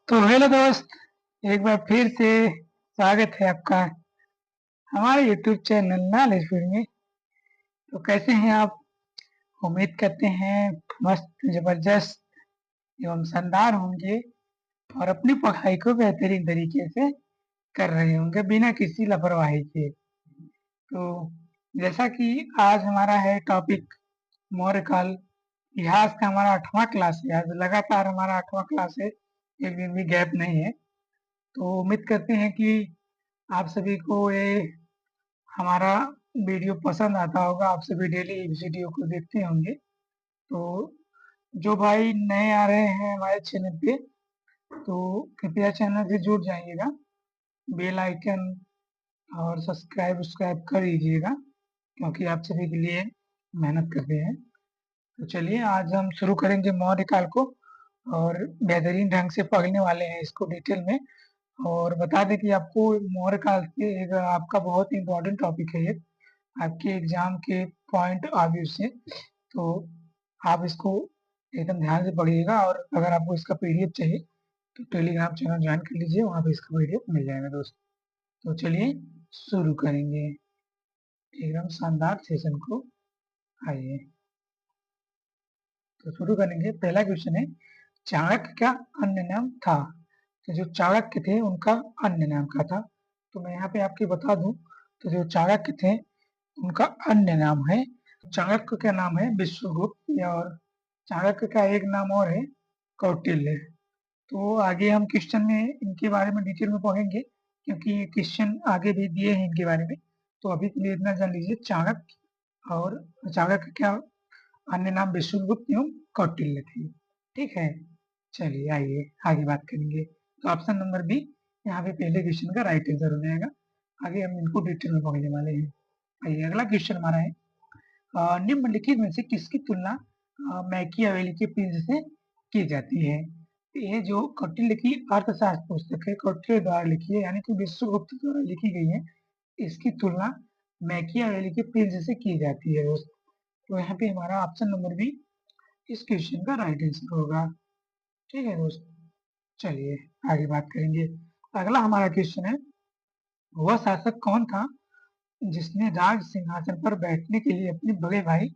तो हेलो दोस्त, एक बार फिर से स्वागत है आपका हमारे यूट्यूब चैनल नॉलेज फील्ड में। तो कैसे हैं आप? उम्मीद करते हैं मस्त, जबरदस्त एवं शानदार होंगे और अपनी पढ़ाई को बेहतरीन तरीके से कर रहे होंगे बिना किसी लापरवाही के। तो जैसा कि आज हमारा है टॉपिक मौर्यकाल। इतिहास का हमारा 8वां क्लास है, आज लगातार हमारा 8वां क्लास है, एक दिन भी गैप नहीं है। तो उम्मीद करते हैं कि आप सभी को ये हमारा वीडियो पसंद आता होगा, आप सभी डेली इस वीडियो को देखते होंगे। तो जो भाई नए आ रहे हैं हमारे चैनल पे, तो कृपया चैनल से जुड़ जाइएगा, बेल आइकन और सब्सक्राइब कर लीजिएगा, क्योंकि आप सभी के लिए मेहनत करते हैं। तो चलिए आज हम शुरू करेंगे मौर्य काल को और बेहतरीन ढंग से पढ़ने वाले हैं इसको डिटेल में। और बता दें कि आपको मौर्य काल के एक आपका बहुत ही इम्पोर्टेंट टॉपिक है ये, आपके एग्जाम के पॉइंट ऑफ व्यू से। तो आप इसको एकदम ध्यान से पढ़िएगा, और अगर आपको इसका पीडीएफ चाहिए तो टेलीग्राम चैनल ज्वाइन कर लीजिए, वहाँ पे इसका पीडीएफ मिल जाएगा दोस्त। तो चलिए शुरू करेंगे एकदम शानदार सेशन को। आइए तो शुरू करेंगे। पहला क्वेश्चन है, चाणक्य का अन्य नाम था। तो जो चाणक्य थे उनका अन्य नाम क्या था? तो मैं यहाँ पे आपको बता दूं, तो जो चाणक्य थे उनका अन्य नाम है, चाणक्य का नाम है विश्वगुप्त, और चाणक्य का एक नाम और है कौटिल्य। तो आगे हम क्वेश्चन में इनके बारे में डिटेल में पढ़ेंगे, क्योंकि क्वेश्चन आगे भी दिए हैं इनके बारे में। तो अभी के लिए इतना जान लीजिए, चाणक्य और चाणक्य क्या अन्य नाम विश्वगुप्त एवं कौटिल्य थे। ठीक है, चलिए आइए आगे बात करेंगे। तो ऑप्शन नंबर बी यहाँ पे पहले क्वेश्चन का राइट आंसर हो जाएगा। आगे हम इनको डिटेल में पढ़ने वाले हैं। आइए अगला क्वेश्चन हमारा है, निम्नलिखित में से किसकी तुलना मैकियावेली के प्रिंस से की जाती है? तो ये जो कौटिल्य की अर्थशास्त्र पुस्तक है, कौटिल्य द्वारा लिखी है, यानी कि विश्वगुप्त द्वारा लिखी गई है, इसकी तुलना मैकियावेली के प्रिंस से की जाती है दोस्त। तो यहाँ पे हमारा ऑप्शन नंबर बी इस क्वेश्चन का राइट आंसर होगा। ठीक है दोस्त, चलिए आगे बात करेंगे। अगला हमारा क्वेश्चन है, वह शासक कौन था जिसने राज सिंहासन पर बैठने के लिए अपने बड़े भाई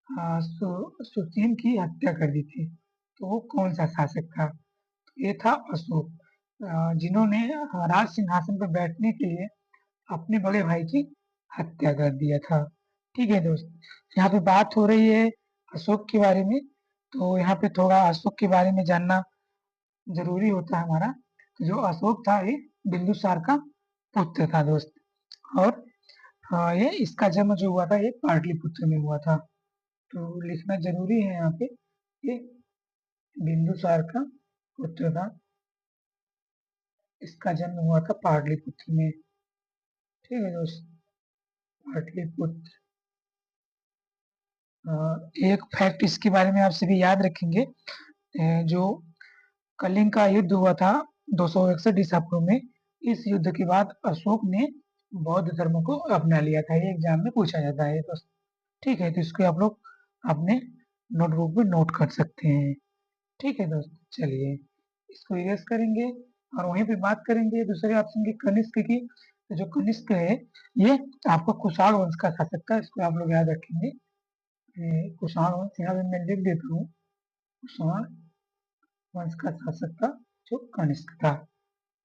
सुसीम की हत्या कर दी थी? तो वो कौन सा शासक था? तो ये था अशोक, जिन्होंने राज सिंहासन पर बैठने के लिए अपने बड़े भाई की हत्या कर दिया था। ठीक है दोस्त, यहाँ पे बात हो रही है अशोक के बारे में, तो यहाँ पे थोड़ा अशोक के बारे में जानना जरूरी होता है हमारा। तो जो अशोक था ये बिंदुसार का पुत्र था दोस्त, और ये इसका जन्म जो हुआ था ये पाटलिपुत्र में हुआ था। तो लिखना जरूरी है यहाँ पे, ये बिंदुसार का पुत्र था, इसका जन्म हुआ था पाटलिपुत्र में। ठीक है दोस्त, पाटलिपुत्र। एक फैक्ट इसके बारे में आप सभी याद रखेंगे, जो कलिंग का युद्ध हुआ था 261 ईसा पूर्व में, इस युद्ध के बाद अशोक ने बौद्ध धर्म को अपना लिया था। ये एग्जाम में पूछा जाता है दोस्त। ठीक है, तो इसको आप लोग अपने नोटबुक में नोट कर सकते हैं। ठीक है दोस्त, चलिए इसको इरेज करेंगे और वहीं पे बात करेंगे दूसरे ऑप्शन की, कनिष्क की। तो जो कनिष्क है ये आपको कुषाण वंश का शासक था, इसको आप लोग याद रखेंगे। कुषाण वंश यहाँ पे मैं लिख देता हूँ, कुषाण वंश का शासक था जो कनिष्क था।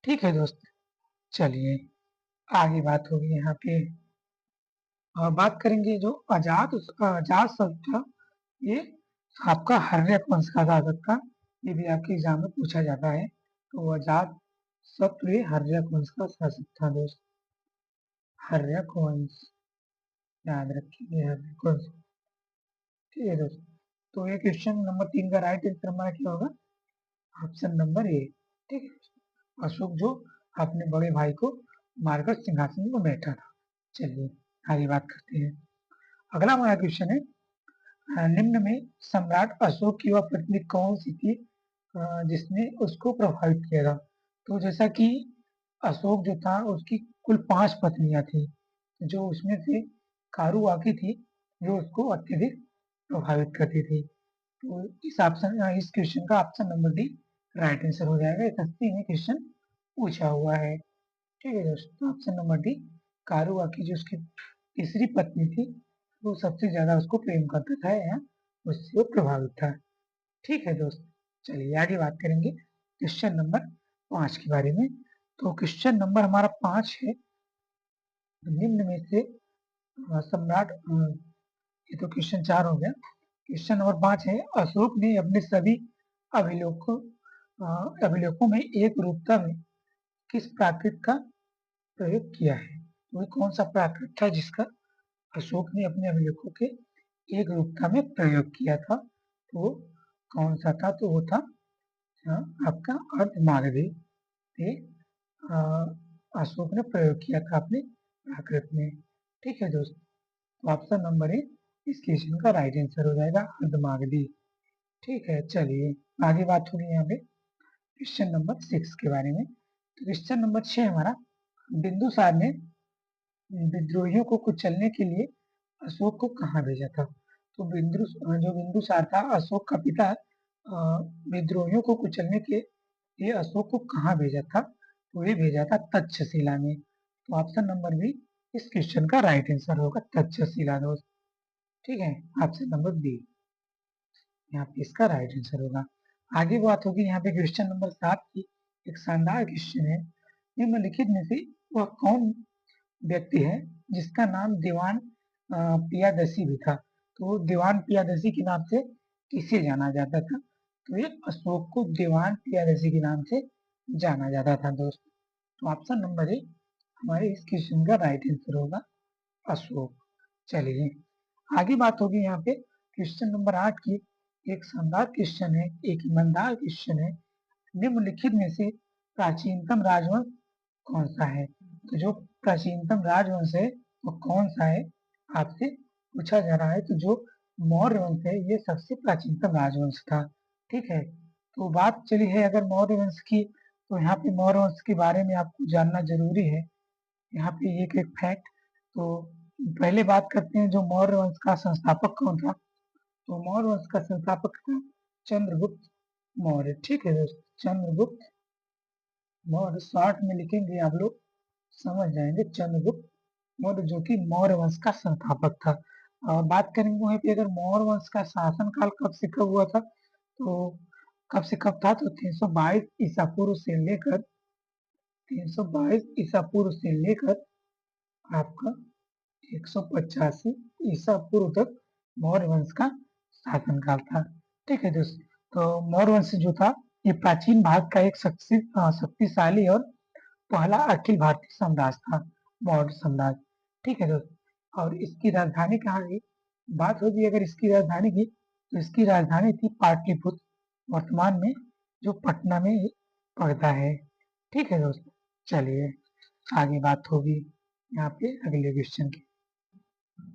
ठीक है दोस्त, चलिए आगे बात होगी यहाँ पे। बात करेंगे जो अजात शब्द था, ये आपका हर्यक वंश का शासक था, ये भी आपके एग्जाम में पूछा जाता है। तो अजात शत्रु ये हर्यक वंश का शासक था दोस्त, हर्यक वंश, याद रखिए हर्यक वंश। ठीक है दोस्त, तो ये क्वेश्चन नंबर 3 का राइट आंसर हमारा क्या होगा? Option number A. ठीक है, अशोक जो अपने बड़े भाई को मारकर सिंहासन पर बैठा था। चलिए आगे बात करते हैं। अगला हमारा क्वेश्चन है, निम्न में सम्राट अशोक की वह पत्नी कौन सी थी जिसने उसको प्रभावित किया था? तो जैसा कि अशोक जो था उसकी कुल 5 पत्नियां थी, जो उसमें से कारुवाकी थी जो उसको अत्यधिक प्रभावित करती थी। तो इस क्वेश्चन का option number D right answer हो जाएगा। 81 में क्वेश्चन पूछा हुआ है। ठीक है दोस्तों, ऑप्शन नंबर डी, कारुआकी जो उसकी तीसरी पत्नी थी वो सबसे ज्यादा उसको प्रेम करता था या उससे वो प्रभावित था। ठीक है दोस्त, चलिए आगे बात करेंगे क्वेश्चन नंबर 5 के बारे में। तो क्वेश्चन नंबर हमारा 5 है, निम्न में से सम्राट ये तो क्वेश्चन 4 हो गया। क्वेश्चन नंबर 5 है, अशोक ने अपने सभी अभिलेखों अभिलेखों में एक रूपता में किस प्राकृत का प्रयोग किया है? तो ये कौन सा प्राकृत था जिसका अशोक ने अपने अभिलेखों के एक रूपता में प्रयोग किया था? तो वो कौन सा था? तो वो था आपका अर्धमागधी पे अशोक ने प्रयोग किया था अपने प्राकृत में। ठीक है दोस्त, तो ऑप्शन नंबर ए इस क्वेश्चन का राइट आंसर हो जाएगा, अर्धमागधी। ठीक है, चलिए आगे बात होगी यहाँ पे क्वेश्चन नंबर 6 के बारे में। तो क्वेश्चन नंबर 6 हमारा, बिंदुसार ने विद्रोहियों को कुचलने के लिए अशोक को कहाँ भेजा था? तो जो बिंदुसार था अशोक का पिता, विद्रोहियों को कुचलने के लिए अशोक को कहाँ भेजा था? तो ये भेजा था तक्षशिला में। तो ऑप्शन नंबर बी इस क्वेश्चन का राइट आंसर होगा, तक्षशिला दोस्त। ठीक है, ऑप्शन नंबर बी यहाँ पे इसका राइट आंसर होगा। आगे बात होगी यहाँ पे क्वेश्चन नंबर 7 की। एक शानदार क्वेश्चन है, निम्नलिखित में से वह कौन व्यक्ति है जिसका नाम दीवान पियादसी भी था? तो दीवान पियादसी के नाम से किसे जाना जाता था? तो ये अशोक को दीवान पियादसी के नाम से जाना जाता था दोस्त। तो ऑप्शन नंबर ए हमारे इस क्वेश्चन का राइट आंसर होगा, अशोक। चलिए आगे बात होगी यहाँ पे क्वेश्चन नंबर 8 की। एक शानदार क्वेश्चन है, एक ईमानदार क्वेश्चन है, निम्नलिखित में से प्राचीनतम राजवंश कौन सा है? तो जो प्राचीनतम राजवंश है वो कौन सा है आपसे पूछा जा रहा है। तो जो मौर्य वंश है ये सबसे प्राचीनतम राजवंश था। ठीक है, तो बात चली है अगर मौर्य वंश की, तो यहाँ पे मौर्य वंश के बारे में आपको जानना जरूरी है। यहाँ पे एक एक फैक्ट। तो पहले बात करते हैं जो मौर्य वंश का संस्थापक कौन था। तो मौर्य वंश का संस्थापक था चंद्रगुप्त मौर्य। ठीक है दोस्त, चंद्रगुप्त मौर्य, शॉर्ट में लिखेंगे आप लोग समझ जाएंगे, चंद्रगुप्त मौर्य जो कि मौर्य वंश का संस्थापक था। बात करेंगे वहीं पे अगर मौर्य वंश का शासनकाल कब से कब हुआ था, तो कब से कब था, तो 322 ईसा पूर्व से लेकर 322 ईसा पूर्व से लेकर आपका 185 ईसा पूर्व तक मौर्य वंश का शासनकाल था। ठीक है दोस्त, तो मौर्य वंश जो था ये प्राचीन भारत का एक शक्तिशाली और पहला अखिल भारतीय साम्राज्य था, मौर्य साम्राज्य। ठीक है दोस्त, और इसकी राजधानी कहाँ की बात होगी अगर इसकी राजधानी की, तो इसकी राजधानी थी पाटलिपुत्र, वर्तमान में जो पटना में पड़ता है। ठीक है दोस्त, चलिए आगे बात होगी यहाँ पे अगले क्वेश्चन की।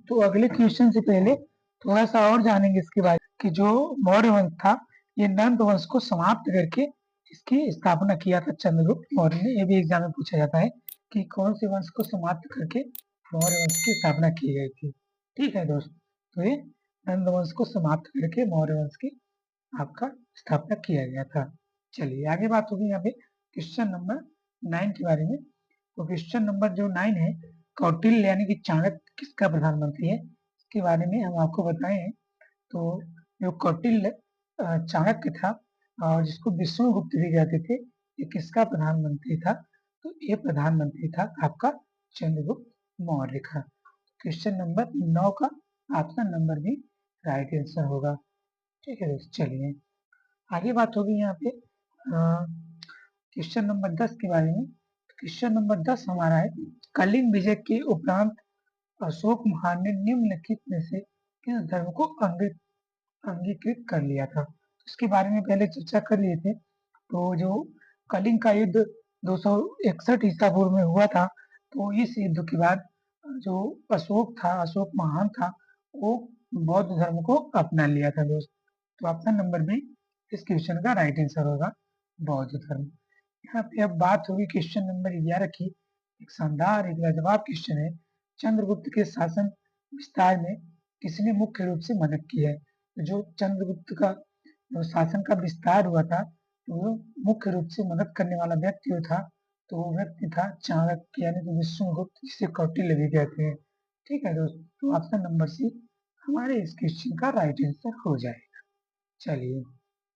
तो अगले क्वेश्चन से पहले थोड़ा सा और जानेंगे इसके बारे में कि जो मौर्य वंश था ये नंद वंश को समाप्त करके इसकी स्थापना किया था चंद्रगुप्त मौर्य ने। ये भी एग्जाम में पूछा जाता है कि कौन से वंश को समाप्त करके मौर्य वंश की स्थापना की गई थी। ठीक है दोस्त, तो ये नंद वंश को समाप्त करके मौर्य वंश की आपका स्थापना किया गया था। चलिए आगे बात होगी यहाँ पे क्वेश्चन नंबर 9 के बारे में। तो क्वेश्चन नंबर जो 9 है, कौटिल्य यानी कि चाणक्य किसका प्रधानमंत्री है, इसके बारे में हम आपको बताए हैं। तो जो कौटिल्य चाणक्य था और जिसको विष्णुगुप्त भी कहते थे, ये किसका प्रधानमंत्री था? तो ये प्रधानमंत्री था आपका चंद्रगुप्त मौर्य का। क्वेश्चन नंबर 9 का option number B right answer होगा। ठीक है दोस्त, चलिए आगे बात होगी यहाँ पे क्वेश्चन नंबर 10 के बारे में। क्वेश्चन नंबर 10 हमारा है, कलिंग विजय के उपरांत अशोक महान ने निम्नलिखित में से किस धर्म को अंगीकृत कर लिया था? इसके बारे में पहले चर्चा कर लिए थे। तो जो कलिंग का युद्ध 261 ईसा पूर्व में हुआ था, तो इस युद्ध के बाद जो अशोक था, अशोक महान था, वो बौद्ध धर्म को अपना लिया था दोस्त। तो ऑप्शन नंबर बी इस क्वेश्चन का राइट आंसर होगा, बौद्ध धर्म। यहाँ पे अब बात होगी क्वेश्चन नंबर 11 की। एक शानदार एक लाजवाब क्वेश्चन है, चंद्रगुप्त के शासन विस्तार में किसने मुख्य रूप से मदद की है? जो चंद्रगुप्त का जो शासन का विस्तार हुआ था तो वो मुख्य रूप से मदद करने वाला व्यक्ति जो था, तो वो व्यक्ति था चाणक्य यानी कि विष्णुगुप्त, जिसे कौटिल्य भी कहते हैं। ठीक है दोस्तों, तो ऑप्शन नंबर सी हमारे इस क्वेश्चन का राइट आंसर हो जाएगा। चलिए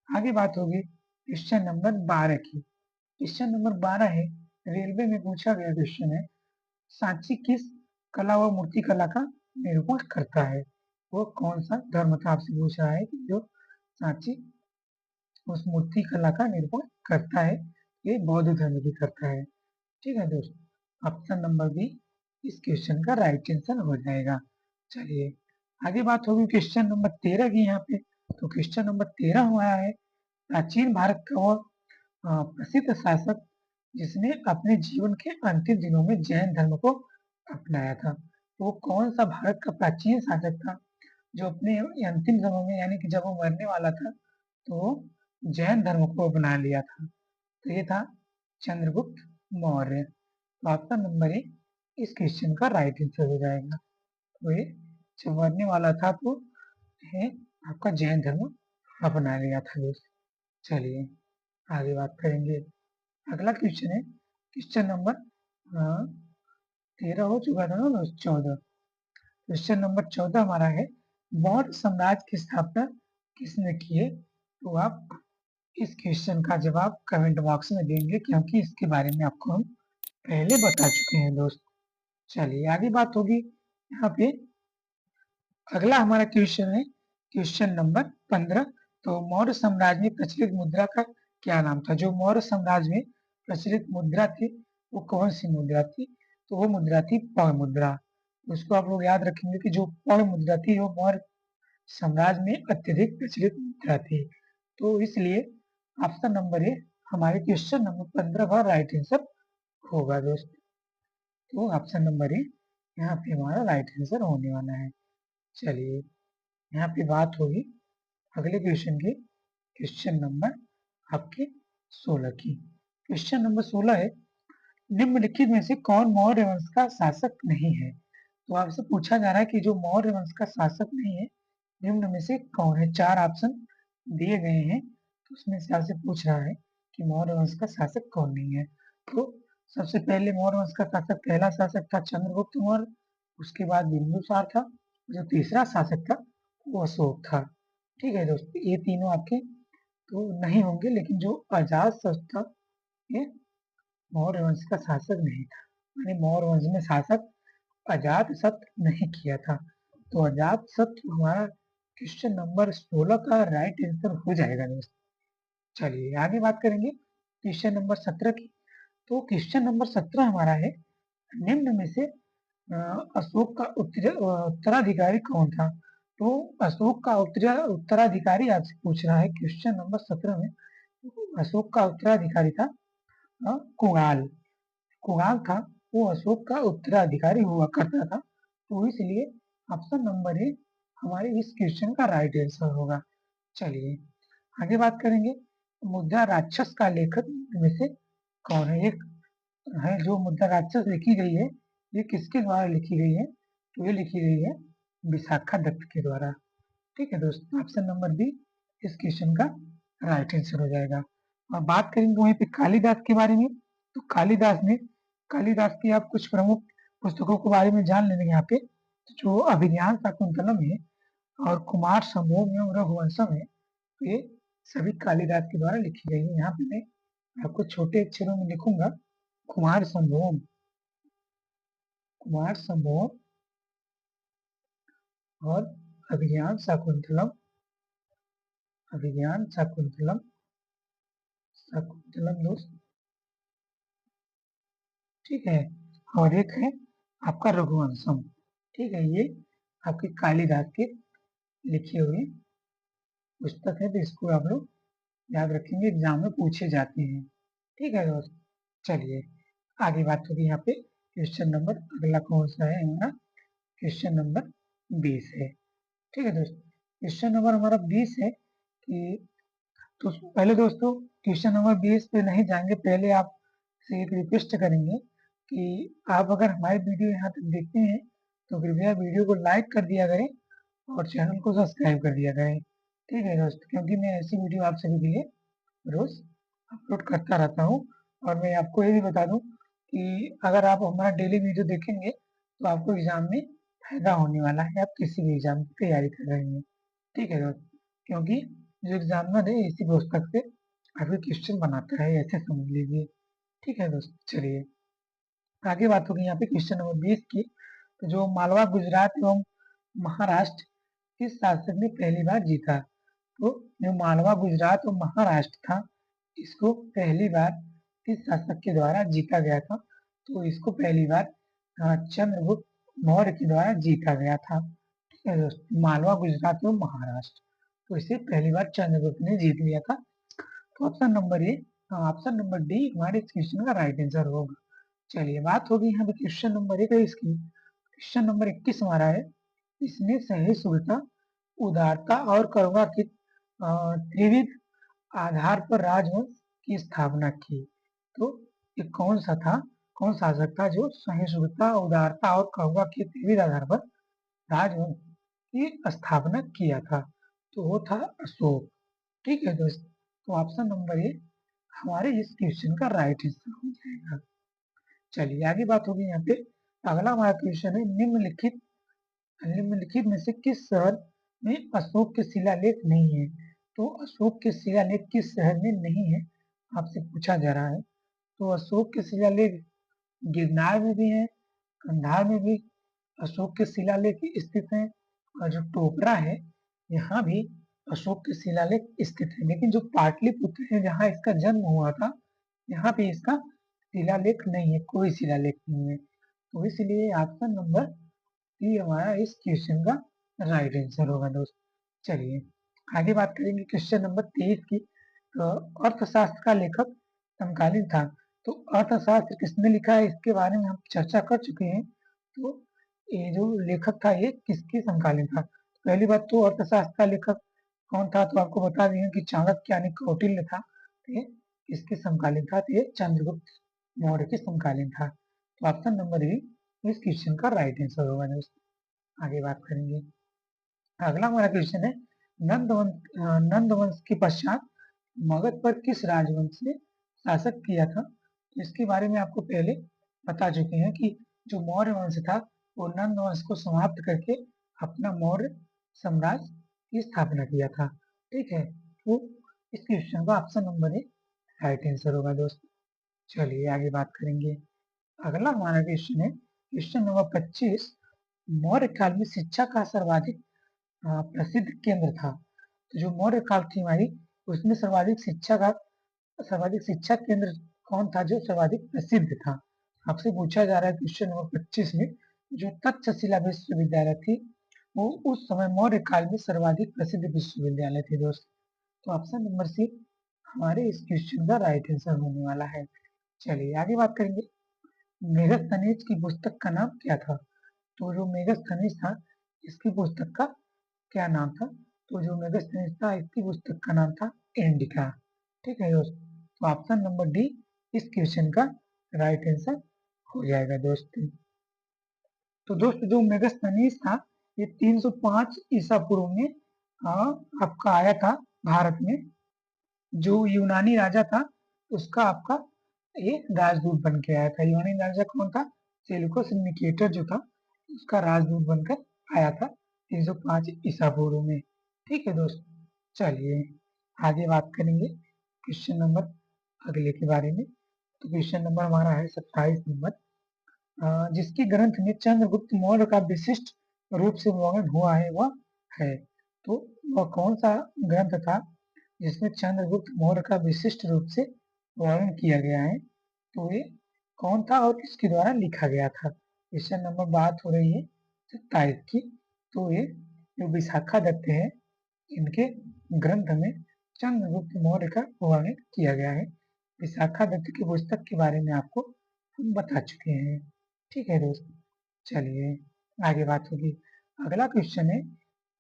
आगे बात होगी क्वेश्चन नंबर 12 की। क्वेश्चन नंबर 12 है, रेलवे में पूछा गया क्वेश्चन है, सांची किस कला व मूर्ति कला का निरूपण करता है? वो कौन सा धर्म था आपसे पूछ रहा है कि जो सांची उस मूर्ति कला का निरूपण करता है, ये बौद्ध धर्म की करता है। ठीक है दोस्तों, ऑप्शन नंबर बी इस क्वेश्चन का राइट आंसर हो जाएगा। चलिए आगे बात होगी क्वेश्चन नंबर 13 की यहाँ पे। तो क्वेश्चन नंबर 13 हमारा है, प्राचीन भारत का वो प्रसिद्ध शासक जिसने अपने जीवन के अंतिम दिनों में जैन धर्म को अपनाया था, तो वो कौन सा भारत का प्राचीन शासक था जो अपने अंतिम समय में यानी कि जब वो मरने वाला था तो वो जैन धर्म को अपना लिया था? तो ये था चंद्रगुप्त मौर्य। तो ऑप्शन नंबर ए इस क्वेश्चन का राइट आंसर हो जाएगा। तो ये जब मरने वाला था तो ये आपका जैन धर्म अपना लिया था दोस्त। चलिए आगे बात करेंगे। अगला क्वेश्चन है क्वेश्चन नंबर 13 हो चुका था ना दोस्त, 14। क्वेश्चन नंबर 14 हमारा है, मौर्य साम्राज्य की स्थापना किसने की है? तो आप इस क्वेश्चन का जवाब कमेंट बॉक्स में देंगे क्योंकि इसके बारे में आपको हम पहले बता चुके हैं दोस्त। चलिए आगे बात होगी यहाँ पे। अगला हमारा क्वेश्चन है क्वेश्चन नंबर 15। तो मौर्य साम्राज्य में प्रचलित मुद्रा का क्या नाम था? जो मौर्य साम्राज्य में प्रचलित मुद्रा थी वो कौन सी मुद्रा थी? तो वो मुद्रा थी पर्ण मुद्रा। उसको आप लोग याद रखेंगे कि जो पर्ण मुद्रा थी वो मौर्य साम्राज्य में अत्यधिक प्रचलित मुद्रा थी। तो इसलिए ऑप्शन नंबर ए हमारे क्वेश्चन नंबर 15 का राइट आंसर होगा दोस्त। तो ऑप्शन नंबर ए यहाँ पे हमारा राइट आंसर होने वाला है। चलिए यहाँ पे बात होगी अगले क्वेश्चन की, क्वेश्चन नंबर आपके 16 की। क्वेश्चन नंबर 16 है, निम्नलिखित में से कौन मौर्य वंश का शासक नहीं है? तो आपसे पूछा जा रहा है कि जो मौर्य वंश का शासक नहीं है निम्न में से कौन है? 4 ऑप्शन दिए गए हैं, तो उसमें से आपसे पूछ रहा है कि मौर्य वंश का शासक कौन नहीं है। तो सबसे पहले मौर्य वंश का शासक, पहला शासक था चंद्रगुप्त मौर्य, उसके बाद बिंदुसार था, जो तीसरा शासक था वो अशोक था। ठीक है दोस्तों, ये तीनों आपके तो नहीं होंगे, लेकिन जो अजातशत्रु था ये मौर्य वंश का शासक नहीं था, यानी मौर्य वंश में शासक अजातशत्रु नहीं किया था। तो अजातशत्रु हमारा क्वेश्चन नंबर 16 का राइट आंसर हो जाएगा दोस्त। चलिए आगे बात करेंगे क्वेश्चन नंबर 17 की। तो क्वेश्चन नंबर 17 हमारा है, निम्न में से अशोक का उत्तराधिकारी कौन था? तो अशोक का उत्तराधिकारी आपसे पूछ रहा है क्वेश्चन नंबर 17 में। अशोक का उत्तराधिकारी था कुणाल। कुणाल था वो अशोक का उत्तराधिकारी हुआ करता था। तो इसलिए ऑप्शन नंबर ए हमारे इस क्वेश्चन का राइट आंसर होगा। चलिए आगे बात करेंगे, मुद्रा राक्षस का लेखक में से कौन है? एक है जो मुद्रा राक्षस लिखी गई है, ये किसके द्वारा लिखी गई है? तो ये लिखी गई है विशाखा दत्त के द्वारा। ठीक है दोस्तों, ऑप्शन नंबर बी इस क्वेश्चन का राइट आंसर हो जाएगा। अब बात करेंगे वहीं पे कालिदास के बारे में। तो कालिदास की आप कुछ प्रमुख पुस्तकों के बारे में जान लेंगे यहाँ पे। जो अभिज्ञान शाकुंतलम है और कुमार संभोग एवं रघुवंशम है, तो ये सभी कालिदास के द्वारा लिखी गई है। यहाँ पे मैं आपको छोटे अक्षरों में लिखूंगा, कुमार संभोग, कुमार संभोग और अभिज्ञान शाकुंतलम, अभिज्ञान शाकुंतलम, शाकुंतलम दोस्त। ठीक है, और एक है आपका रघुवंशम। ठीक है, ये आपके कालिदास के लिखे हुए पुस्तक है, तो इसको आप लोग याद रखेंगे, एग्जाम में पूछे जाते हैं। ठीक है दोस्त, चलिए आगे बात होगी यहाँ पे क्वेश्चन नंबर, अगला कौन सा है हमारा? क्वेश्चन नंबर 20 है। ठीक है दोस्त, क्वेश्चन नंबर हमारा 20 है कि, तो पहले दोस्तों क्वेश्चन नंबर 20 पे नहीं जाएंगे, पहले आप से एक रिक्वेस्ट करेंगे कि आप अगर हमारी वीडियो यहाँ तक देखते हैं तो कृपया वीडियो को लाइक कर दिया करें और चैनल को सब्सक्राइब कर दिया करें। ठीक है दोस्त, क्योंकि मैं ऐसी वीडियो आप सभी के लिए रोज अपलोड करता रहता हूँ। और मैं आपको ये भी बता दूं कि अगर आप हमारा डेली वीडियो देखेंगे तो आपको एग्जाम में फायदा होने वाला है, आप किसी भी एग्जाम की तैयारी कर रहे हैं। ठीक है दोस्त, क्योंकि जो एग्जामिनर है इसी पुस्तक से आपके क्वेश्चन बनाता है, ऐसे समझ लीजिए। ठीक है दोस्त, चलिए आगे बात होगी यहाँ पे क्वेश्चन नंबर 20 की। तो जो मालवा, गुजरात एवं महाराष्ट्र किस शासक ने पहली बार जीता? तो जो मालवा, गुजरात और महाराष्ट्र था, इसको पहली बार किस शासक के द्वारा जीता गया था? तो इसको पहली बार चंद्रगुप्त मौर्य के द्वारा जीता गया था। ठीक है दोस्तों, मालवा, गुजरात और महाराष्ट्र, तो इसे पहली बार चंद्रगुप्त ने जीत लिया था। तो ऑप्शन नंबर डी हमारे इस क्वेश्चन का राइट आंसर होगा। चलिए बात होगी यहाँ पे क्वेश्चन नंबर 21 की। क्वेश्चन नंबर 21 हमारा है, इसने सहिष्णुता, उदारता और करुणा की त्रिविध आधार पर राजवंश की स्थापना की। तो ये कौन सा था, कौन शासक था जो सहिष्णुता, उदारता और करुणा के त्रिविध आधार पर राजवंश की स्थापना किया था? तो वो था अशोक। ठीक है दोस्त, तो ऑप्शन नंबर ए हमारे इस क्वेश्चन का राइट आंसर हो जाएगा। चलिए आगे बात होगी यहाँ पे। अगला हमारा क्वेश्चन है, निम्नलिखित में से किस शहर में अशोक के शिलालेख नहीं है? तो अशोक के शिलालेख किस शहर में नहीं है, आपसे पूछा जा रहा है। तो अशोक के शिलालेख गिरनार में भी है, कंधार में भी अशोक के शिलालेख स्थित हैं, और जो टोपरा है यहाँ भी अशोक के शिलालेख स्थित है। लेकिन जो पाटलिपुत्र है जहाँ इसका जन्म हुआ था, यहाँ पे इसका शिलालेख नहीं है, कोई शिलालेख नहीं है। तो इसलिए ऑप्शन नंबर डी हमारा इस क्वेश्चन का राइट आंसर होगा दोस्त। चलिए आगे बात करेंगे क्वेश्चन नंबर 23 की। तो अर्थशास्त्र का लेखक समकालीन था। तो अर्थशास्त्र किसने लिखा है इसके बारे में हम चर्चा कर चुके हैं। तो ये जो लेखक था ये किसके समकालीन था? पहली बात तो अर्थशास्त्र का लेखक कौन था, तो आपको बता दें कि चाणक्य यानी कौटिल्य था। तो ये इसके समकालीन था, तो ये चंद्रगुप्त मौर्य के समकालीन था। तो ऑप्शन नंबर ए इस क्वेश्चन का राइट आंसर होगा दोस्तों। आगे बात करेंगे। अगला हमारा क्वेश्चन है, नंदवंश के पश्चात मगध पर किस राजवंश ने शासक किया था? इसके बारे में आपको पहले बता चुके हैं कि जो मौर्य वंश था वो नंद वंश को समाप्त करके अपना मौर्य साम्राज्य की स्थापना किया था। ठीक है, तो इस क्वेश्चन का option number A right answer होगा दोस्तों। चलिए आगे बात करेंगे। अगला हमारा क्वेश्चन है क्वेश्चन नंबर 25, मौर्य काल में शिक्षा का सर्वाधिक प्रसिद्ध केंद्र था। तो जो मौर्य काल थी हमारी, उसमें सर्वाधिक शिक्षा केंद्र कौन था जो सर्वाधिक प्रसिद्ध था? आपसे पूछा जा रहा है क्वेश्चन नंबर 25 में। जो तक्षशिला विश्वविद्यालय थी वो उस समय मौर्य काल में सर्वाधिक प्रसिद्ध विश्वविद्यालय थी दोस्त। तो ऑप्शन नंबर सी हमारे इस क्वेश्चन का राइट आंसर होने वाला है। चलिए आगे बात करेंगे। मेगास्थनीज की पुस्तक का नाम क्या था? तो जो मेगास्थनीज था इसकी पुस्तक का क्या नाम था? तो जो मेगास्थनीज था इसकी पुस्तक का नाम था इंडिका। ठीक है दोस्त, तो ऑप्शन नंबर डी इस क्वेश्चन का राइट आंसर हो जाएगा दोस्तों। तो दोस्त जो मेगास्थनीज था ये 305 ईसा पूर्व में आपका आया था भारत में। जो यूनानी राजा था उसका आपका ये राजदूत बन के आया था। यूनानी राजा कौन था? सेल्यूकस निकेटर जो था उसका राजदूत बनकर आया था 305 ईसा पूर्व में। ठीक है दोस्त, चलिए आगे बात करेंगे क्वेश्चन नंबर अगले के बारे में। तो क्वेश्चन नंबर हमारा है 27 नंबर, जिसके ग्रंथ में चंद्रगुप्त मौर्य का विशिष्ट रूप से वर्णन हुआ है वह है। तो वह कौन सा ग्रंथ था जिसमें चंद्रगुप्त मौर्य का विशिष्ट रूप से वर्णन किया गया है? तो ये कौन था और किसके द्वारा लिखा गया था? क्वेश्चन नंबर बात हो रही है 27 की। तो ये जो विशाखा दत्त है इनके ग्रंथ में चंद्रगुप्त मौर्य का वर्णन किया गया है। विशाखा दत्त की पुस्तक के बारे में आपको हम बता चुके हैं। ठीक है दोस्त, चलिए आगे बात होगी। अगला क्वेश्चन है,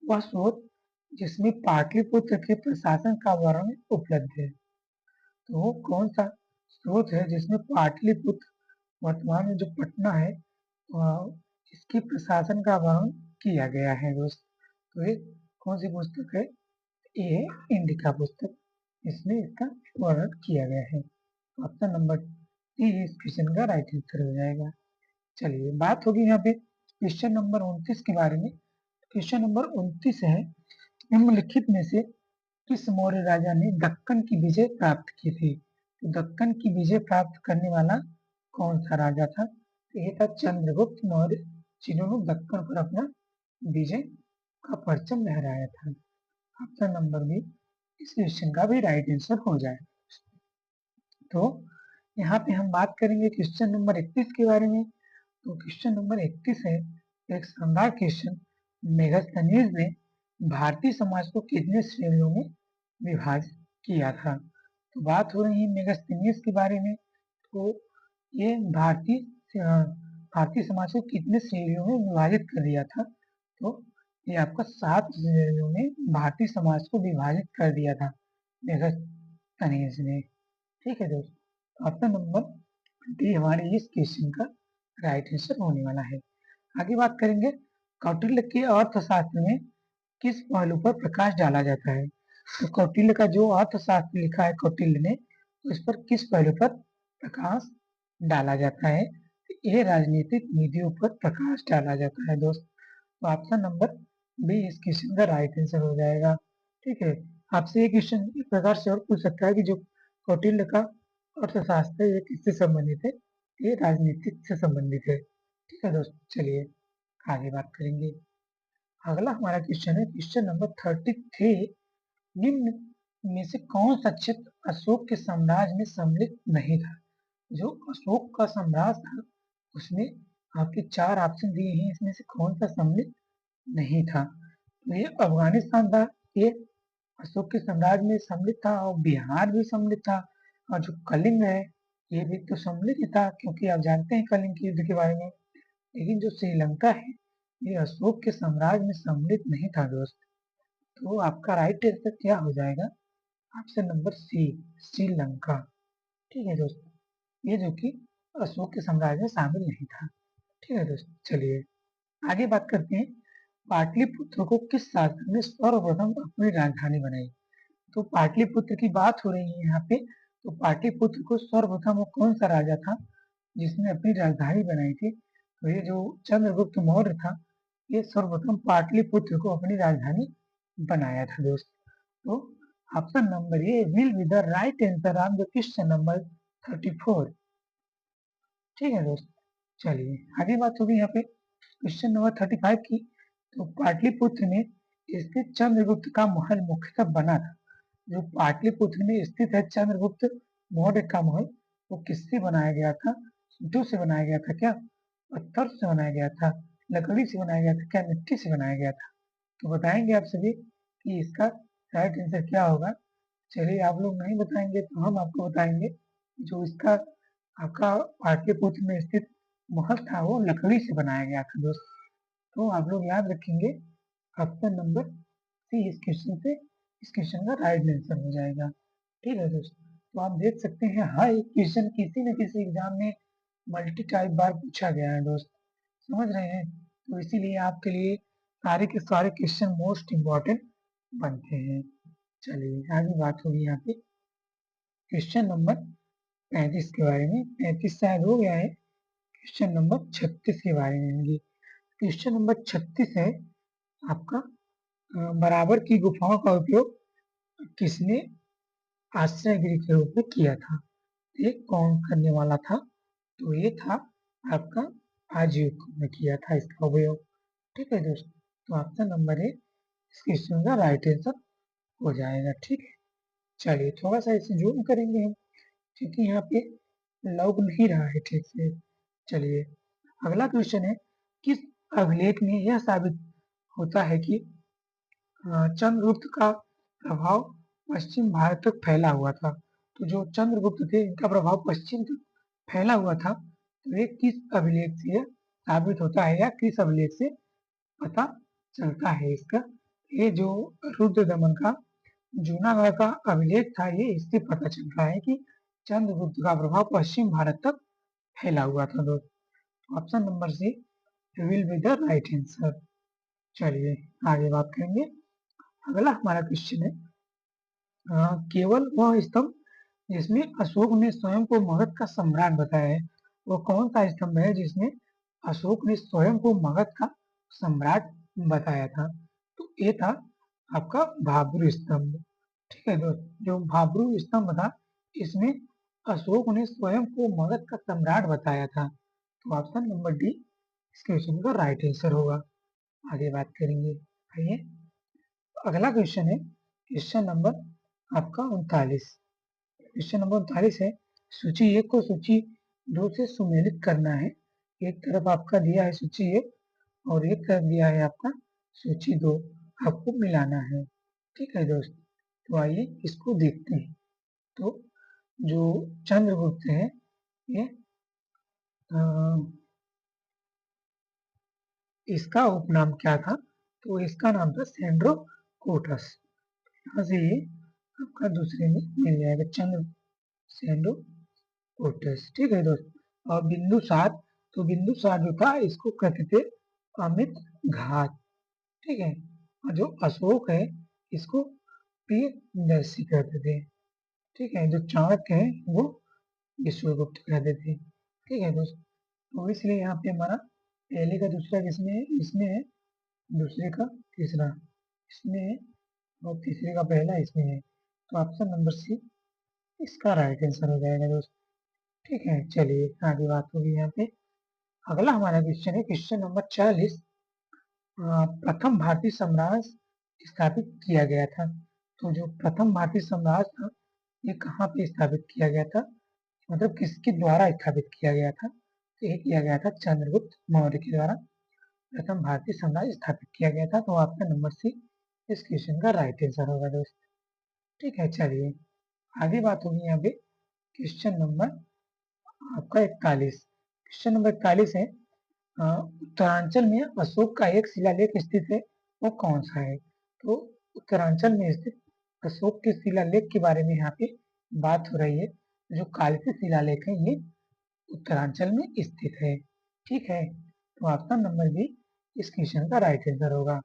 वह स्रोत जिसमें पाटलिपुत्र के प्रशासन का वर्णन उपलब्ध है। तो वो कौन सा स्रोत है जिसमें पाटलिपुत्र वर्तमान में जो पटना है इसकी प्रशासन का वर्णन किया गया है दोस्त? तो ये कौन सी पुस्तक है? ये है इंडिका पुस्तक। इसमें इसका वर्णन किया गया है। ऑप्शन नंबर डी इस क्वेश्चन का राइट आंसर हो जाएगा। चलिए बात होगी यहाँ पे क्वेश्चन नंबर 29 के बारे में। क्वेश्चन नंबर 29 है, निम्नलिखित में से किस मौर्य राजा ने दक्कन की विजय प्राप्त की थी? तो दक्कन की विजय प्राप्त करने वाला कौन सा राजा था? तो ये था चंद्रगुप्त मौर्य, जिन्होंने दक्कन पर अपना विजय का परचम लहराया था। ऑप्शन नंबर बी इस क्वेश्चन का भी राइट आंसर हो जाए। तो यहाँ पे हम बात करेंगे क्वेश्चन नंबर 31 के बारे में। तो क्वेश्चन नंबर 31 है एक शानदार क्वेश्चन, मेगास्थनीज ने भारतीय समाज को कितने श्रेणियों में विभाजित किया था? तो बात हो रही है मेगास्थनीज के बारे में। तो ये भारतीय समाज को कितने श्रेणियों में विभाजित कर दिया था? तो ये आपका 7 श्रेणियों में भारतीय समाज को विभाजित कर दिया था मेगास्थनीज ने। ठीक है दोस्तों, ऑप्शन नंबर डी हमारे इस क्वेश्चन का राइट आंसर होने वाला है। आगे बात करेंगे कौटिल्य के अर्थशास्त्र में किस पहलू पर प्रकाश डाला जाता है? तो कौटिल्य का जो अर्थशास्त्र लिखा है कौटिल्य ने, तो इस पर किस पहलू पर प्रकाश डाला जाता है? ये राजनीतिक नीतियों पर प्रकाश डाला जाता है दोस्त। तो ऑप्शन नंबर बी इस क्वेश्चन का राइट आंसर हो जाएगा। ठीक है, आपसे ये क्वेश्चन इस प्रकार से और पूछ सकता है कि जो कौटिल्य का अर्थशास्त्र है ये किससे संबंधित है? ये राजनीतिक से संबंधित है। ठीक है दोस्त, चलिए आगे बात करेंगे। अगला हमारा क्वेश्चन है क्वेश्चन नंबर 33, निम्न में से कौन सा क्षेत्र अशोक के साम्राज्य में सम्मिलित नहीं था? जो अशोक का साम्राज्य था उसमें आपके 4 ऑप्शन दिए हैं, इसमें से कौन सा सम्मिलित नहीं था? तो ये अफगानिस्तान था, ये अशोक के साम्राज्य में सम्मिलित था, और बिहार भी सम्मिलित था, और जो कलिंग है ये भी तो सम्मिलित ही था, क्योंकि आप जानते हैं कलिंग के युद्ध के बारे में। लेकिन जो श्रीलंका है ये अशोक के साम्राज्य में सम्मिलित नहीं था दोस्त। तो आपका राइट आंसर क्या हो जाएगा? Option number C, Sri Lanka. ठीक है दोस्तों, ये जो कि अशोक के साम्राज्य में शामिल नहीं था। ठीक है दोस्तों, चलिए आगे बात करते हैं। पाटलिपुत्र को किस शासक ने सर्वप्रथम अपनी राजधानी बनाई? तो पाटलिपुत्र की बात हो रही है यहाँ पे। तो पाटलिपुत्र को सर्वप्रथम वो कौन सा राजा था जिसने अपनी राजधानी बनाई थी? तो ये जो चंद्रगुप्त मौर्य था, ये सर्वप्रथम पाटलिपुत्र को अपनी राजधानी बनाया था दोस्त। तो option number A will be the right answer on the question number 34। ठीक है दोस्त, चलिए आगे बात होगी यहाँ पे क्वेश्चन नंबर 35 की। तो पाटलिपुत्र में स्थित चंद्रगुप्त का महल मुख्यतः बना था। जो पाटलिपुत्र में स्थित है चंद्रगुप्त मौर्य का महल, वो किससे बनाया गया था? ईंटों से बनाया गया था क्या? पत्थर से बनाया गया था? लकड़ी से बनाया गया था क्या? मिट्टी से बनाया गया था? तो बताएंगे आप सभी कि इसका राइट आंसर क्या होगा। चलिए आप लोग नहीं बताएंगे तो हम आपको बताएंगे। जो इसका आपका पाटलिपुत्र में स्थित महल था वो लकड़ी से बनाया गया था दोस्त। तो आप लोग याद रखेंगे ऑप्शन नंबर सी इस क्वेश्चन का राइट आंसर हो जाएगा। ठीक है दोस्त, तो आप देख सकते हैं हाँ ये क्वेश्चन किसी न किसी एग्जाम में मल्टी टाइप बार पूछा गया है दोस्त, समझ रहे हैं? तो इसीलिए आपके लिए सारे के सारे क्वेश्चन मोस्ट इम्पोर्टेंट बनते हैं। चलिए आगे बात होगी यहाँ पे क्वेश्चन नंबर 35 के बारे में। 35 शायद हो गया है, क्वेश्चन नंबर 36 के बारे में होंगी। क्वेश्चन नंबर 36 है आपका बराबर की गुफाओं का उपयोग किसने आश्रय गृह के रूप में किया था? ये कौन करने वाला था? तो ये था आपका आजीव ने किया था इसका उपयोग। ठीक है दोस्तों, तो ऑप्शन नंबर ए इस क्वेश्चन का राइट आंसर हो जाएगा। ठीक है, चलिए थोड़ा सा इसे जूम करेंगे हम, क्योंकि यहाँ पे लग नहीं रहा है ठीक से। चलिए अगला क्वेश्चन है, किस अभिलेख में यह साबित होता है कि चंद्रगुप्त का प्रभाव पश्चिम भारत तक फैला हुआ था? तो जो चंद्रगुप्त थे इनका प्रभाव पश्चिम तक फैला हुआ था, तो ये किस अभिलेख से यह साबित होता है या किस अभिलेख से पता चलता है इसका? ये जो रुद्र दमन का जूनागढ़ का अभिलेख था, ये इससे पता चल रहा है कि चंद्रगुप्त का प्रभाव पश्चिम भारत तक फैला हुआ था दोस्तों। Option number C will be the right answer. चलिए आगे बात करेंगे। अगला हमारा क्वेश्चन है केवल वह स्तंभ जिसमें अशोक ने स्वयं को मगध का सम्राट बताया है। वो कौन सा स्तंभ है जिसमें अशोक ने स्वयं को मगध का सम्राट बताया था? तो ये था आपका भाब्रू स्तंभ। ठीक है दोस्त, जो भाब्रू स्तंभ था इसमें अशोक ने स्वयं को मगध का सम्राट बताया था। तो ऑप्शन नंबर डी इस क्वेश्चन का राइट आंसर होगा। आगे बात करेंगे। आइए अगला क्वेश्चन है क्वेश्चन नंबर आपका 39। क्वेश्चन नंबर 39 है, सूची एक को सूची दो से सुमेलित करना है। एक तरफ आपका दिया है सूची एक और एक तरफ दिया है आपका सूची दो, आपको मिलाना है। ठीक है दोस्त, तो आइए इसको देखते हैं। तो जो चंद्रगुप्त है ये अ, इसका उपनाम क्या था? तो इसका नाम था सेंड्रोकोटस। यहाँ से ये आपका दूसरे में मिल जाएगा चंद्र सेंड्रोकोटस। ठीक है दोस्त, और बिंदुसार, तो बिंदुसार जो था इसको कहते थे अमित घात। ठीक है, और जो अशोक है इसको प्रियदर्शी कहते थे। ठीक है, जो चाणक्य है वो विश्वगुप्त कहते थे। ठीक है दोस्त, तो इसलिए यहाँ पे हमारा पहले का दूसरा किसमें है? इसमें है। दूसरे का तीसरा इसमें है और तीसरे का पहला इसमें है। तो ऑप्शन नंबर सी इसका राइट आंसर हो जाएगा दोस्त। ठीक है, चलिए आगे बात होगी यहाँ पे। अगला हमारा क्वेश्चन है क्वेश्चन नंबर 40। प्रथम भारतीय साम्राज्य स्थापित किया गया था। तो जो प्रथम भारतीय साम्राज्य था ये कहाँ पे स्थापित किया गया था, मतलब किसके द्वारा स्थापित किया गया था? तो ये किया गया था चंद्रगुप्त मौर्य के द्वारा प्रथम भारतीय साम्राज्य स्थापित किया गया था। तो आपका नंबर सी इस क्वेश्चन का राइट आंसर होगा दोस्त। ठीक है, चलिए आगे बात होगी यहाँ पे क्वेश्चन नंबर आपका 41। क्वेश्चन नंबर 41 है, उत्तरांचल में अशोक का एक शिलालेख स्थित है, वो कौन सा है? तो उत्तरांचल में स्थित अशोक के शिलालेख के बारे में यहाँ पे बात हो रही है। जो कालसी शिलालेख है ये उत्तरांचल में स्थित है। ठीक है, तो ऑप्शन नंबर बी इस क्वेश्चन का राइट आंसर होगा।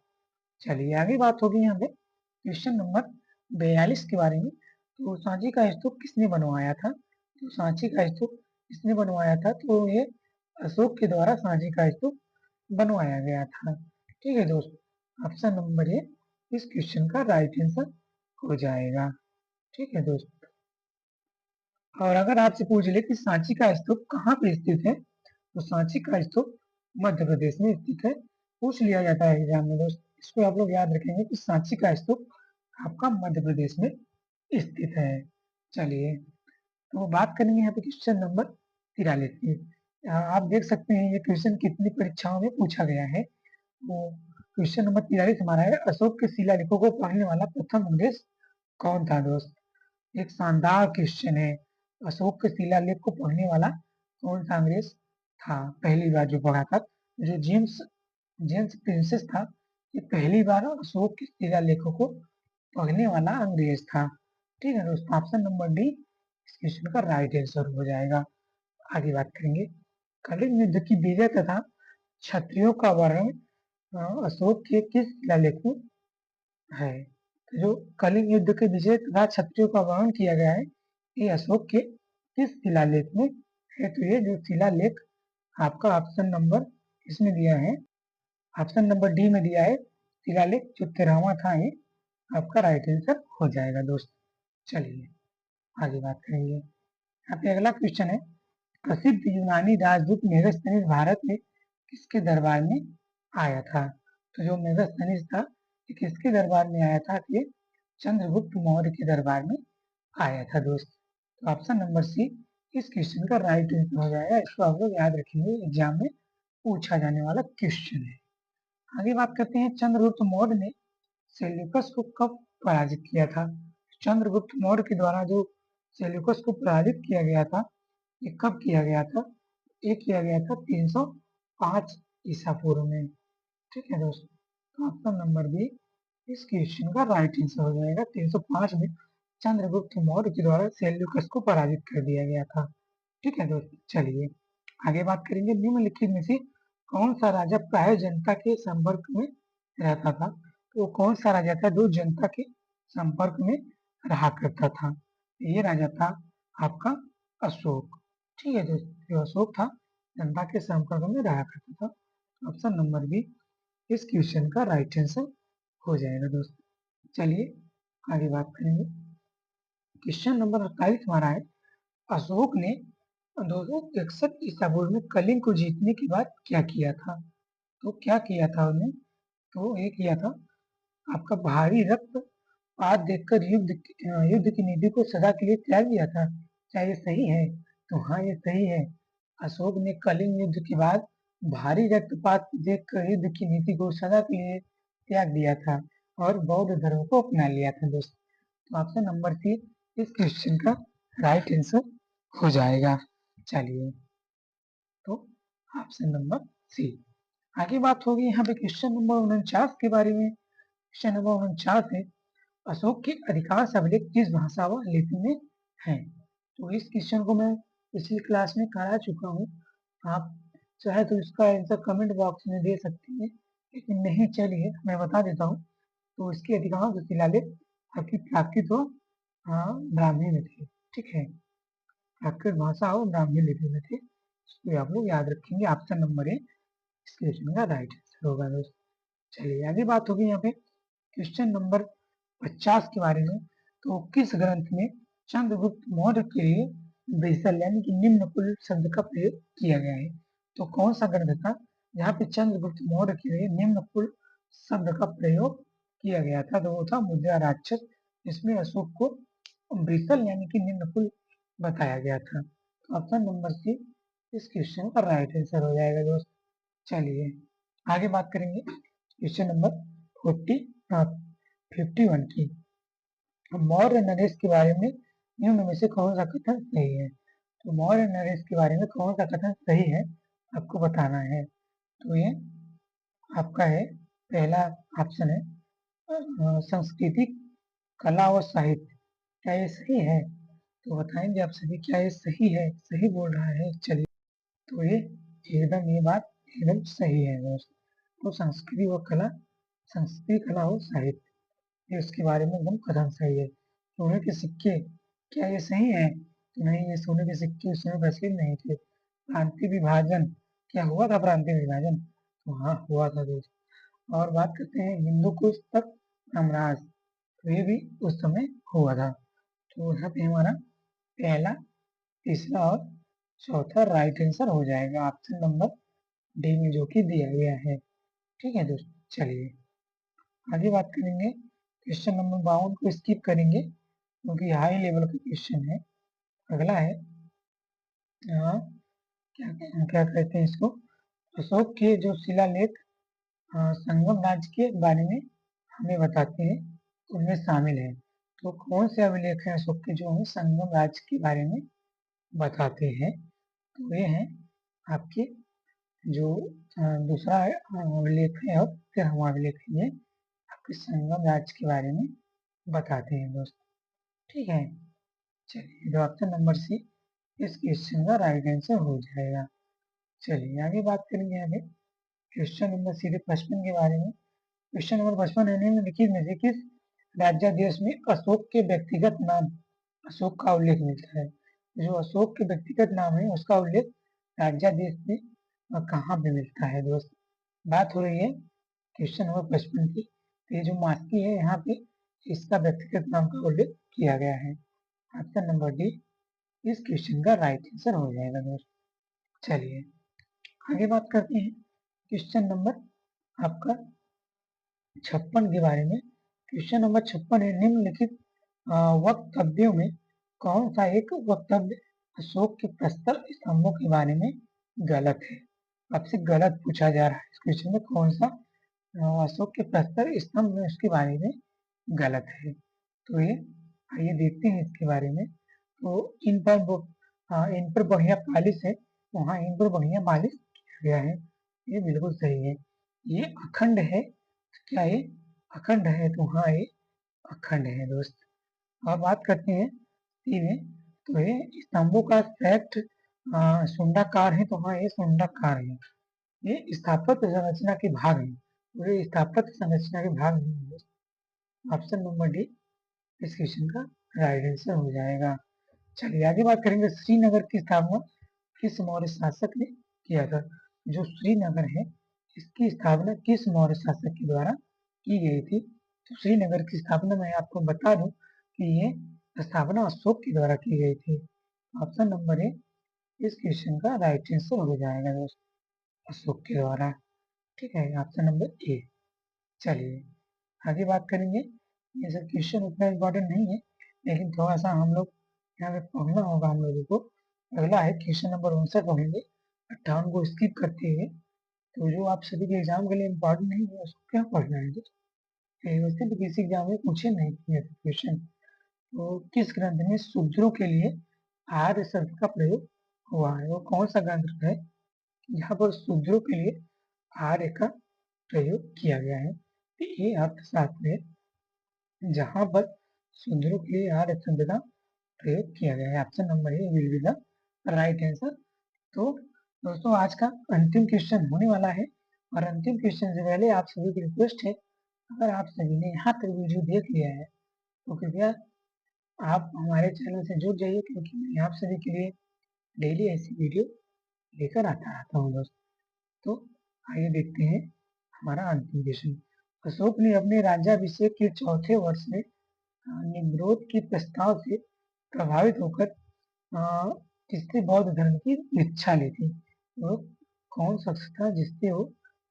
चलिए आगे बात होगी यहाँ पे क्वेश्चन नंबर 42 के बारे में। तो सांची का स्तूप किसने बनवाया था? तो सांची का स्तूप किसने बनवाया था? तो ये अशोक के द्वारा सांची का स्तूप बनवाया गया था। ठीक है दोस्त, ऑप्शन नंबर ए इस क्वेश्चन का राइट आंसर हो जाएगा। ठीक है दोस्त, और अगर आपसे पूछ ले कि सांची का स्तूप कहाँ पे स्थित है, तो सांची का स्तूप मध्य प्रदेश में स्थित है। पूछ लिया जाता है एग्जाम में दोस्त, इसको आप लोग याद रखेंगे कि सांची का स्तूप आपका मध्य प्रदेश में स्थित है। चलिए तो बात करेंगे यहाँ पे क्वेश्चन नंबर 43 की। आप देख सकते हैं ये क्वेश्चन कितनी परीक्षाओं में पूछा गया है। तो क्वेश्चन नंबर 43 हमारा है, अशोक के शिलालेखों को पढ़ने वाला प्रथम अंग्रेज कौन था दोस्त? एक शानदार क्वेश्चन है, अशोक के शिलालेख को पढ़ने वाला कौन सा अंग्रेज था पहली बार जो पढ़ा था? जो जेम्स जेम्स प्रिंसेस था, ये पहली बार अशोक के शिलालेखों को पढ़ने वाला अंग्रेज था। ठीक है दोस्तों, ऑप्शन नंबर डी इस क्वेश्चन का राइट आंसर हो जाएगा। आगे बात करेंगे, कलिंग युद्ध की विजय तथा क्षत्रियों का वर्णन अशोक के किस शिलालेख में है? तो जो कलिंग युद्ध के विजय तथा क्षत्रियों का वर्णन किया गया है ये अशोक के किस शिलालेख में है? तो ये जो शिलालेख आपका ऑप्शन नंबर इसमें दिया है, ऑप्शन नंबर डी में दिया है शिलालेख जो 13वां था, ये आपका राइट आंसर हो जाएगा दोस्त। चलिए आगे बात करेंगे। यहाँ पे अगला क्वेश्चन है, प्रसिद्ध यूनानी राजदूत मेगास्थनीज भारत में किसके दरबार में आया था? तो जो मेगास्थनीज था ये किसके दरबार में आया था? ये चंद्रगुप्त मौर्य के दरबार में आया था दोस्त। तो ऑप्शन नंबर सी इस क्वेश्चन का राइट आंसर हो जाएगा। इसको आप लोग याद रखेंगे, एग्जाम में पूछा जाने वाला क्वेश्चन है। आगे बात करते हैं, चंद्रगुप्त मौर्य ने सेल्यूकस को कब पराजित किया था? चंद्रगुप्त मौर्य के द्वारा जो सेल्यूकस को पराजित किया गया था ये कब किया गया था? ये किया गया था 305 ईसा पूर्व में। ठीक है दोस्तों, तो ऑप्शन नंबर बी इस क्वेश्चन का राइट आंसर हो जाएगा। 305 में चंद्रगुप्त मौर्य के द्वारा सेल्यूकस को पराजित कर दिया गया था। ठीक है दोस्तों, चलिए आगे बात करेंगे, निम्नलिखित में से कौन सा राजा प्राय जनता के संपर्क में रहता था? तो कौन सा राजा था जो जनता के संपर्क में रहा करता था। ये राजा था आपका अशोक। ठीक है दोस्त, जो अशोक था जनता के संपर्क में रहा करता था। ऑप्शन नंबर बी इस क्वेश्चन का राइट आंसर हो जाएगा दोस्त। चलिए आगे बात करेंगे। क्वेश्चन नंबर 28 हमारा है, अशोक ने 261 ईसा पूर्व में कलिंग को जीतने के बाद क्या किया था? तो क्या किया था उन्होंने? तो ये किया था, आपका भारी रक्तपात देखकर युद्ध की नीति को सदा के लिए त्याग दिया था। क्या ये सही है? तो हाँ, ये सही है। अशोक ने कलिंग युद्ध के बाद भारी रक्तपात देखकर युद्ध की नीति को सदा के लिए त्याग दिया था और बौद्ध धर्म को अपना लिया था दोस्त। तो ऑप्शन नंबर सी इस क्वेश्चन का राइट आंसर हो जाएगा। चलिए, तो ऑप्शन नंबर सी। आगे बात होगी यहाँ पे क्वेश्चन नंबर 49 के बारे में। क्वेश्चन नंबर 49 है, अशोक के अधिकांश अभिलेख किस भाषा व लिपि में हैं? तो इस क्वेश्चन को मैं पिछली क्लास में करा चुका हूँ। आप चाहे तो इसका आंसर कमेंट बॉक्स में दे सकते हैं, लेकिन नहीं, चलिए मैं बता देता हूँ। तो इसके अधिकांश शिलालेख आपकी प्राकृत व ब्राह्मी में थे। ठीक है, प्राकृत भाषा और ब्राह्मी लिपि में थे। इसको आप लोग याद रखेंगे। ऑप्शन नंबर ए इस क्वेश्चन का राइट आंसर होगा दोस्त। चलिए आगे बात होगी यहाँ पे क्वेश्चन नंबर 50 के बारे में। तो किस ग्रंथ में चंद्रगुप्त मौर्य के लिए ब्रिसल यानी कि निम्न कुल शब्द का प्रयोग किया गया है? तो कौन सा ग्रंथ था जहाँ पे चंद्रगुप्त मौर्य के लिए निम्न कुल शब्द का प्रयोग किया गया था? तो वो था मुद्रा राक्षस, जिसमें अशोक को ब्रिसल यानी कि निम्न कुल बताया गया था। तो ऑप्शन नंबर सी इस क्वेश्चन का राइट आंसर हो जाएगा दोस्त। चलिए आगे बात करेंगे क्वेश्चन नंबर 51 की। मौर्य नरेश के बारे में निम्न में से कौन सा कथन सही है? तो मौर्य नरेश के बारे में कौन सा कथन सही है आपको बताना है। तो ये आपका है, पहला ऑप्शन है संस्कृति, कला और साहित्य। क्या ये सही है? तो बताएंगे आप सभी, क्या ये सही है? सही बोल रहा है। चलिए, तो ये बात एकदम सही है दोस्त। तो संस्कृति, कला और साहित्य, ये उसके बारे में एकदम कथन सही है। सोने के सिक्के, क्या ये सही है? तो नहीं, ये सोने के सिक्के उस समय प्रचलित नहीं थे। प्रांतीय विभाजन, क्या हुआ था प्रांतीय विभाजन? तो हाँ, हुआ था दोस्त। और बात करते हैं हिंदू कुश तक साम्राज्य, तो ये भी उस समय हुआ था। तो यहाँ पे हमारा पहला, तीसरा और चौथा राइट आंसर हो जाएगा ऑप्शन नंबर डी में, जो कि दिया गया है। ठीक है दोस्त, चलिए आगे बात करेंगे। क्वेश्चन नंबर 52 को स्किप करेंगे क्योंकि हाई लेवल का क्वेश्चन है। अगला है क्या क्या कहते हैं इसको, अशोक के जो शिलालेख संगम राज्य के बारे में हमें बताते हैं, उनमें शामिल है। तो कौन से अभिलेख हैं अशोक के जो हमें संगम राज्य के बारे में बताते हैं? तो ये हैं आपके जो दूसरा अभिलेख है और फिर हम अभिलेख ये आपके संगम राज्य के बारे में बताते हैं दोस्त। ठीक है, चलिए तो ऑप्शन नंबर सी इस क्वेश्चन का राइट आंसर हो जाएगा। चलिए आगे बात करेंगे आगे क्वेश्चन नंबर सीधे 55 के बारे में। क्वेश्चन नंबर 55 है, निम्नलिखित में से किस राज्यादेश में अशोक के व्यक्तिगत नाम अशोक का उल्लेख मिलता है? जो अशोक के व्यक्तिगत नाम है उसका उल्लेख राज्यादेश में कहाँ पे मिलता है दोस्त? बात हो रही है क्वेश्चन नंबर 55 की। तो ये जो मास्की है यहाँ पे इसका व्यक्तिगत नाम का उल्लेख किया गया है। ऑप्शन नंबर डी इस क्वेश्चन का राइट आंसर हो जाएगा दोस्त। चलिए आगे बात करते हैं क्वेश्चन नंबर आपका 56 के बारे में। क्वेश्चन नंबर 56 है, निम्नलिखित वक्तव्यों में कौन सा एक वक्तव्य अशोक के प्रस्तर स्तंभों के बारे में गलत है? आपसे गलत पूछा जा रहा है इस क्वेश्चन में, कौन सा अशोक के प्रस्तर स्तंभ में उसके बारे में गलत है? तो ये आइए देखते हैं इसके बारे में। तो इन पर बढ़िया पालिश है, तो हाँ, इन पर बढ़िया पालिश किया गया है, ये बिल्कुल सही है। ये अखंड है, क्या ये अखंड है? तो हाँ, ये अखंड है दोस्त। अब बात करते हैं सी में। तो ये स्तंभों का सेट सुंडाकार है, तो हाँ, ये सुंडाकार है। ये स्थापत्य संरचना के भाग है, तो ये स्थापत्य संरचना के भाग नहीं है। ऑप्शन नंबर डी इस क्वेश्चन का राइट आंसर हो जाएगा। चलिए आगे बात करेंगे, श्रीनगर की स्थापना किस मौर्य शासक ने किया था? जो श्रीनगर है इसकी स्थापना किस मौर्य शासक के द्वारा की गई थी? तो श्रीनगर की स्थापना मैं आपको बता दूं कि ये स्थापना अशोक के द्वारा की गई थी। ऑप्शन नंबर ए इस क्वेश्चन का राइट आंसर हो जाएगा दोस्त, अशोक के द्वारा। ठीक है, ऑप्शन नंबर ए। चलिए आगे बात करेंगे, ये सब क्वेश्चन उतना इम्पोर्टेंट नहीं है लेकिन थोड़ा सा हम लोग यहाँ पे पढ़ना होगा हम लोगों को। अगला है क्वेश्चन नंबर 59 पढ़ेंगे, 58 को स्किप करते हुए। तो जो आप सभी के एग्जाम के लिए इम्पोर्टेंट नहीं है उसको क्या पढ़ना है दोस्त? वैसे तो किसी एग्जाम में पूछे नहीं किए थे क्वेश्चन। तो किस ग्रंथ में शूद्रों के लिए आर्य शब्द का प्रयोग हुआ है? वो कौन सा ग्रंथ है जहाँ पर शूद्रों के लिए आर्य का प्रयोग किया गया है? तो ये अर्थशास्त्र है जहाँ पर शूद्रों के लिए आर्य शब्द का प्रयोग किया गया है। Option number A will be the right answer. तो दोस्तों आज का अंतिम क्वेश्चन होने वाला है, और अंतिम क्वेश्चन से पहले आप सभी की रिक्वेस्ट है, अगर आप सभी ने यहाँ तक वीडियो देख लिया है तो कृपया आप हमारे चैनल से जुड़ जाइए, क्योंकि मैं आप सभी के लिए डेली ऐसी वीडियो लेकर आता रहता हूँ दोस्त। तो आइए देखते हैं हमारा अंतिम क्वेश्चन। अशोक ने अपने राज्याभिषेक के चौथे वर्ष में निम्रोद के प्रस्ताव से प्रभावित होकर किससे बौद्ध धर्म की दीक्षा ली थी? वो कौन शख्स था जिससे वो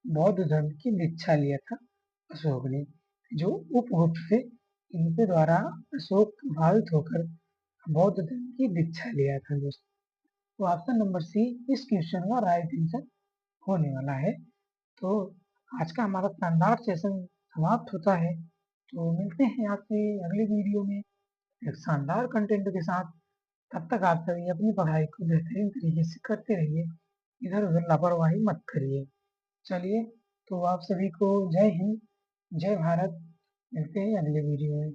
बौद्ध धर्म की दीक्षा लिया था अशोक ने? जो उपगुप्त थे इनके द्वारा अशोक प्रभावित होकर बौद्ध धर्म की दीक्षा लिया था दोस्तों। तो ऑप्शन नंबर सी इस क्वेश्चन का राइट आंसर होने वाला है। तो आज का हमारा शानदार सेशन समाप्त होता है। तो मिलते हैं आपसे अगले वीडियो में एक शानदार कंटेंट के साथ। तब तक आप सभी अपनी पढ़ाई को बेहतरीन तरीके से करते रहिए, इधर उधर लापरवाही मत करिए। चलिए, तो आप सभी को जय हिंद, जय भारत। मिलते हैं अगले वीडियो में।